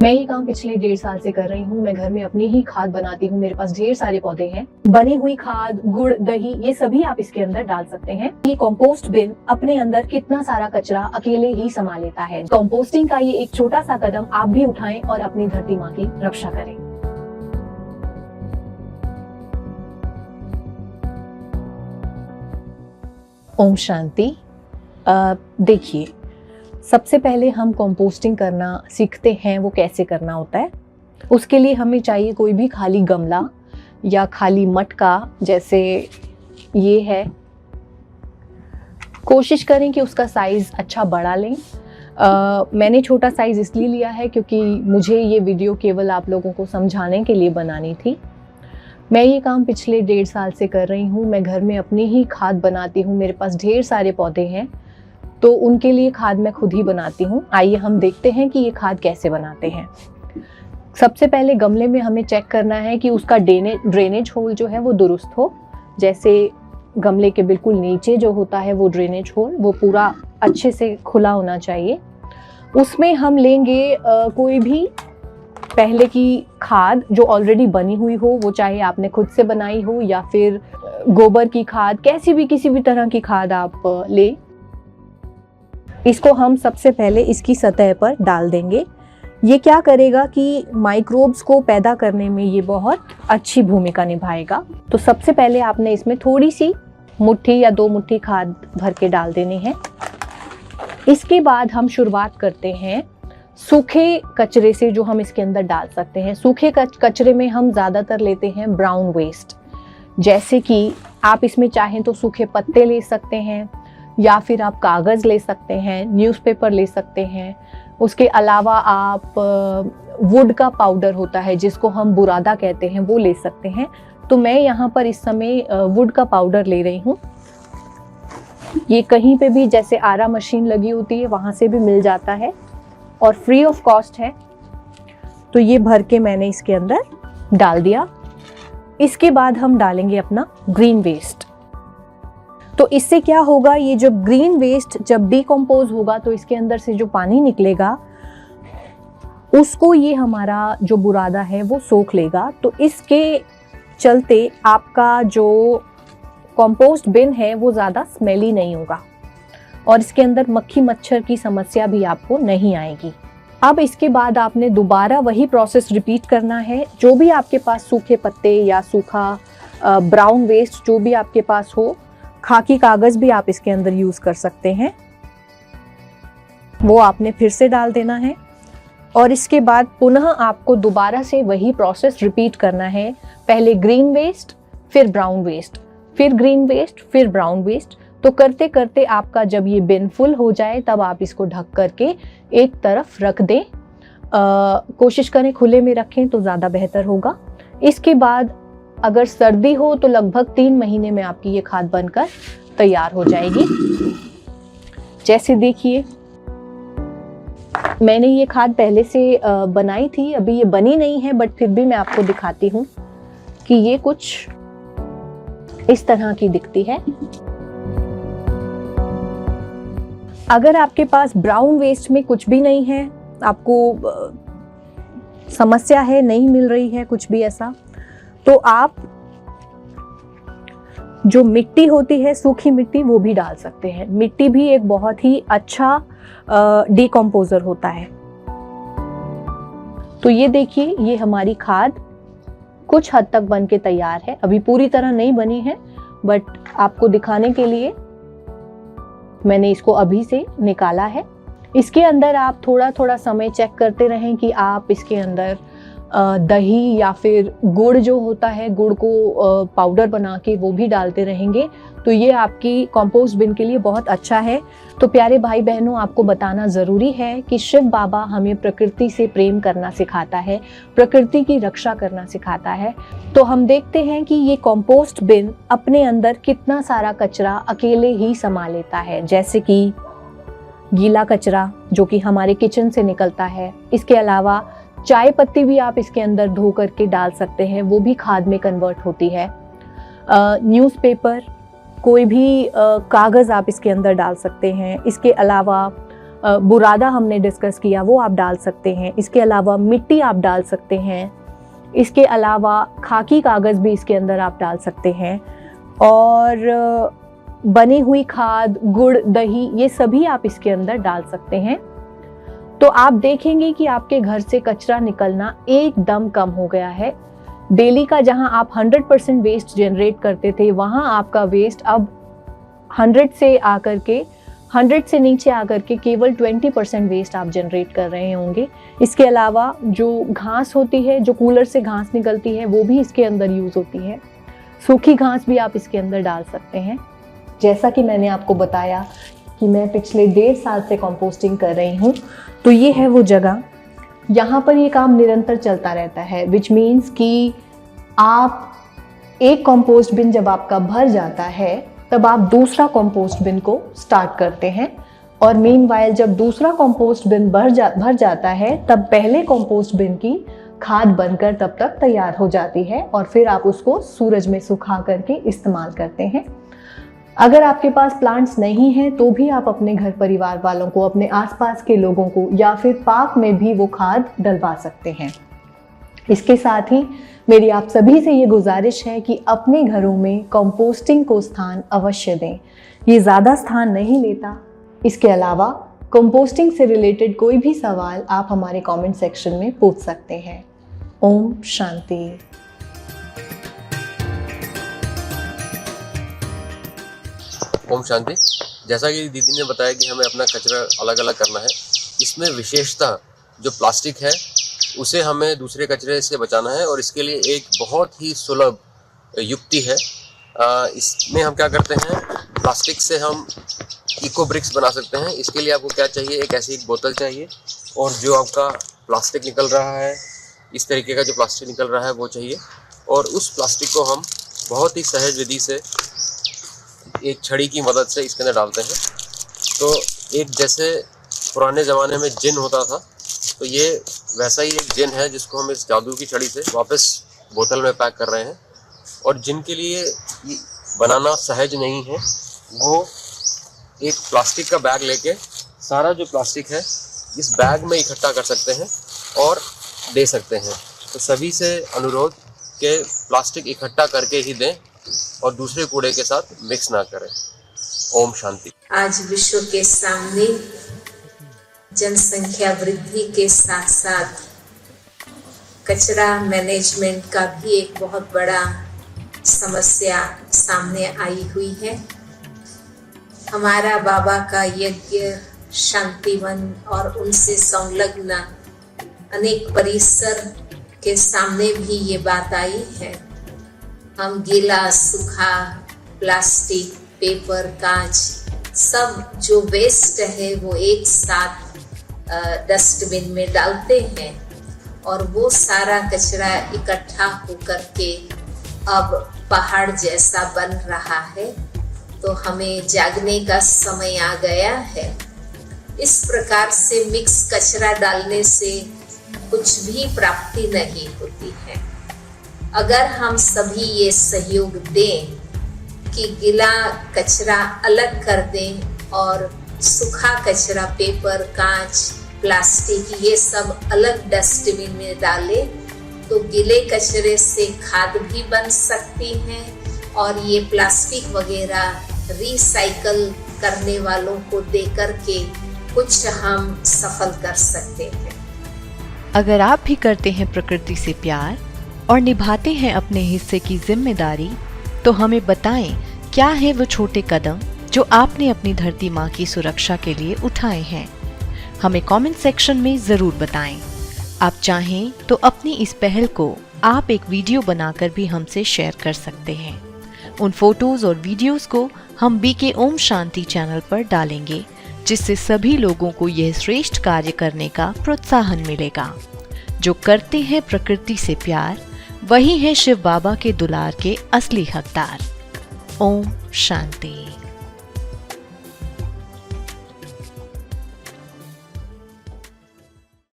मैं ये काम पिछले 1.5 साल से कर रही हूँ। मैं घर में अपनी ही खाद बनाती हूँ। मेरे पास ढेर सारे पौधे हैं। बनी हुई खाद, गुड़, दही, ये सभी आप इसके अंदर डाल सकते हैं। ये कंपोस्ट बिन अपने अंदर कितना सारा कचरा अकेले ही समा लेता है। कंपोस्टिंग का ये एक छोटा सा कदम आप भी उठाएं और अपनी धरती माँ की रक्षा करें। ओम शांति। देखिए, सबसे पहले हम कंपोस्टिंग करना सीखते हैं, वो कैसे करना होता है। उसके लिए हमें चाहिए कोई भी खाली गमला या खाली मटका, जैसे ये है। कोशिश करें कि उसका साइज़ अच्छा बड़ा लें। मैंने छोटा साइज़ इसलिए लिया है क्योंकि मुझे ये वीडियो केवल आप लोगों को समझाने के लिए बनानी थी। मैं ये काम पिछले 1.5 साल से कर रही हूँ। मैं घर में अपनी ही खाद बनाती हूँ। मेरे पास ढेर सारे पौधे हैं, तो उनके लिए खाद मैं खुद ही बनाती हूँ। आइए हम देखते हैं कि ये खाद कैसे बनाते हैं। सबसे पहले गमले में हमें चेक करना है कि उसका ड्रेनेज होल जो है वो दुरुस्त हो। जैसे गमले के बिल्कुल नीचे जो होता है वो ड्रेनेज होल, वो पूरा अच्छे से खुला होना चाहिए। उसमें हम लेंगे कोई भी पहले की खाद जो ऑलरेडी बनी हुई हो, वो चाहे आपने खुद से बनाई हो या फिर गोबर की खाद, किसी भी तरह की खाद आप ले। इसको हम सबसे पहले इसकी सतह पर डाल देंगे। ये क्या करेगा कि माइक्रोब्स को पैदा करने में ये बहुत अच्छी भूमिका निभाएगा। तो सबसे पहले आपने इसमें थोड़ी सी मुट्ठी या 2 मुट्ठी खाद भर के डाल देनी है। इसके बाद हम शुरुआत करते हैं सूखे कचरे से, जो हम इसके अंदर डाल सकते हैं। सूखे कचरे में हम ज़्यादातर लेते हैं ब्राउन वेस्ट। जैसे कि आप इसमें चाहें तो सूखे पत्ते ले सकते हैं, या फिर आप कागज़ ले सकते हैं, न्यूज़पेपर ले सकते हैं। उसके अलावा आप वुड का पाउडर होता है जिसको हम बुरादा कहते हैं, वो ले सकते हैं। तो मैं यहाँ पर इस समय वुड का पाउडर ले रही हूँ। ये कहीं पे भी जैसे आरा मशीन लगी होती है वहाँ से भी मिल जाता है और फ्री ऑफ कॉस्ट है। तो ये भर के मैंने इसके अंदर डाल दिया। इसके बाद हम डालेंगे अपना ग्रीन वेस्ट। तो इससे क्या होगा, ये जो ग्रीन वेस्ट जब डिकम्पोज होगा तो इसके अंदर से जो पानी निकलेगा उसको ये हमारा जो बुरादा है वो सोख लेगा। तो इसके चलते आपका जो कंपोस्ट बिन है वो ज़्यादा स्मेली नहीं होगा और इसके अंदर मक्खी मच्छर की समस्या भी आपको नहीं आएगी। अब इसके बाद आपने दोबारा वही प्रोसेस रिपीट करना है। जो भी आपके पास सूखे पत्ते या सूखा ब्राउन वेस्ट जो भी आपके पास हो, खाकी कागज़ भी आप इसके अंदर यूज़ कर सकते हैं, वो आपने फिर से डाल देना है। और इसके बाद पुनः आपको दोबारा से वही प्रोसेस रिपीट करना है। पहले ग्रीन वेस्ट, फिर ब्राउन वेस्ट, फिर ग्रीन वेस्ट, फिर ब्राउन वेस्ट। तो करते करते आपका जब ये बिन फुल हो जाए तब आप इसको ढक करके एक तरफ रख दें। कोशिश करें खुले में रखें तो ज़्यादा बेहतर होगा। इसके बाद अगर सर्दी हो तो लगभग 3 महीने में आपकी ये खाद बनकर तैयार हो जाएगी। जैसे देखिए, मैंने ये खाद पहले से बनाई थी, अभी ये बनी नहीं है, बट फिर भी मैं आपको दिखाती हूँ कि ये कुछ इस तरह की दिखती है। अगर आपके पास ब्राउन वेस्ट में कुछ भी नहीं है, आपको समस्या है, नहीं मिल रही है कुछ भी ऐसा, तो आप जो मिट्टी होती है, सूखी मिट्टी, वो भी डाल सकते हैं। मिट्टी भी एक बहुत ही अच्छा डिकम्पोजर होता है। तो ये देखिए, ये हमारी खाद कुछ हद तक बन के तैयार है। अभी पूरी तरह नहीं बनी है, बट आपको दिखाने के लिए मैंने इसको अभी से निकाला है। इसके अंदर आप थोड़ा थोड़ा समय चेक करते रहें कि आप इसके अंदर दही या फिर गुड़ जो होता है, गुड़ को पाउडर बना के वो भी डालते रहेंगे। तो ये आपकी कंपोस्ट बिन के लिए बहुत अच्छा है। तो प्यारे भाई बहनों, आपको बताना ज़रूरी है कि शिव बाबा हमें प्रकृति से प्रेम करना सिखाता है, प्रकृति की रक्षा करना सिखाता है। तो हम देखते हैं कि ये कंपोस्ट बिन अपने अंदर कितना सारा कचरा अकेले ही समा लेता है। जैसे कि गीला कचरा जो कि हमारे किचन से निकलता है। इसके अलावा चाय पत्ती भी आप इसके अंदर धो करके डाल सकते हैं, वो भी खाद में कन्वर्ट होती है। न्यूज़पेपर, कोई भी कागज़ आप इसके अंदर डाल सकते हैं। इसके अलावा बुरादा हमने डिस्कस किया वो आप डाल सकते हैं। इसके अलावा मिट्टी आप डाल सकते हैं। इसके अलावा खाकी कागज़ भी इसके अंदर आप डाल सकते हैं। और बनी हुई खाद, गुड़, दही, ये सभी आप इसके अंदर डाल सकते हैं। तो आप देखेंगे कि आपके घर से कचरा निकलना एकदम कम हो गया है। डेली का जहां आप 100% वेस्ट जनरेट करते थे, वहां आपका वेस्ट अब 100 से नीचे आकर के केवल 20% वेस्ट आप जनरेट कर रहे होंगे। इसके अलावा जो घास होती है, जो कूलर से घास निकलती है, वो भी इसके अंदर यूज़ होती है। सूखी घास भी आप इसके अंदर डाल सकते हैं। जैसा कि मैंने आपको बताया कि मैं पिछले 1.5 साल से कंपोस्टिंग कर रही हूँ, तो ये है वो जगह। यहाँ पर ये काम निरंतर चलता रहता है, विच मीन्स कि आप एक कंपोस्ट बिन जब आपका भर जाता है, तब आप दूसरा कंपोस्ट बिन को स्टार्ट करते हैं। और मीनवाइल जब दूसरा कंपोस्ट बिन भर जाता है, तब पहले कंपोस्ट बिन की खाद बनकर तब तक तैयार हो जाती है और फिर आप उसको सूरज में सुखा करके इस्तेमाल करते हैं। अगर आपके पास प्लांट्स नहीं हैं, तो भी आप अपने घर परिवार वालों को, अपने आसपास के लोगों को, या फिर पार्क में भी वो खाद डलवा सकते हैं। इसके साथ ही मेरी आप सभी से ये गुजारिश है कि अपने घरों में कंपोस्टिंग को स्थान अवश्य दें। ये ज़्यादा स्थान नहीं लेता। इसके अलावा कंपोस्टिंग से रिलेटेड कोई भी सवाल आप हमारे कमेंट सेक्शन में पूछ सकते हैं। ओम शांति। ओम शांति। जैसा कि दीदी ने बताया कि हमें अपना कचरा अलग अलग करना है, इसमें विशेषता जो प्लास्टिक है उसे हमें दूसरे कचरे से बचाना है, और इसके लिए एक बहुत ही सुलभ युक्ति है। इसमें हम क्या करते हैं, प्लास्टिक से हम इको ब्रिक्स बना सकते हैं। इसके लिए आपको क्या चाहिए, एक ऐसी एक बोतल चाहिए, और जो आपका प्लास्टिक निकल रहा है, इस तरीके का जो प्लास्टिक निकल रहा है वो चाहिए। और उस प्लास्टिक को हम बहुत ही सहज विधि से एक छड़ी की मदद से इसके अंदर डालते हैं। तो एक जैसे पुराने ज़माने में जिन होता था, तो ये वैसा ही एक जिन है जिसको हम इस जादू की छड़ी से वापस बोतल में पैक कर रहे हैं। और जिनके लिए बनाना सहज नहीं है, वो एक प्लास्टिक का बैग लेके सारा जो प्लास्टिक है इस बैग में इकट्ठा कर सकते हैं और दे सकते हैं। तो सभी से अनुरोध के प्लास्टिक इकट्ठा करके ही दें और दूसरे कूड़े के साथ मिक्स ना करें। ओम शांति। आज विश्व के सामने जनसंख्या वृद्धि के साथ साथ कचरा मैनेजमेंट का भी एक बहुत बड़ा समस्या सामने आई हुई है। हमारा बाबा का यज्ञ, शांतिवन और उनसे संलग्न अनेक परिसर के सामने भी ये बात आई है। हम गीला, सूखा, प्लास्टिक, पेपर, कांच, सब जो वेस्ट है वो एक साथ डस्टबिन में डालते हैं, और वो सारा कचरा इकट्ठा होकर के अब पहाड़ जैसा बन रहा है। तो हमें जागने का समय आ गया है। इस प्रकार से मिक्स कचरा डालने से कुछ भी प्राप्ति नहीं होती है। अगर हम सभी ये सहयोग दें कि गीला कचरा अलग कर दें और सूखा कचरा, पेपर, कांच, प्लास्टिक, ये सब अलग डस्टबिन में डालें, तो गीले कचरे से खाद भी बन सकती हैं, और ये प्लास्टिक वगैरह रिसाइकल करने वालों को दे करके कुछ हम सफल कर सकते हैं। अगर आप भी करते हैं प्रकृति से प्यार और निभाते हैं अपने हिस्से की जिम्मेदारी, तो हमें बताएं क्या है वो छोटे कदम जो आपने अपनी धरती माँ की सुरक्षा के लिए उठाए हैं। हमें कमेंट सेक्शन में ज़रूर बताएं। आप चाहें तो अपनी इस पहल को आप एक वीडियो बनाकर भी हमसे शेयर कर सकते हैं। उन फोटोज और वीडियोस को हम बीके ओम शांति चैनल पर डालेंगे, जिससे सभी लोगों को यह श्रेष्ठ कार्य करने का प्रोत्साहन मिलेगा। जो करते हैं प्रकृति से प्यार, वही है शिव बाबा के दुलार के असली हकदार। ओम शांति।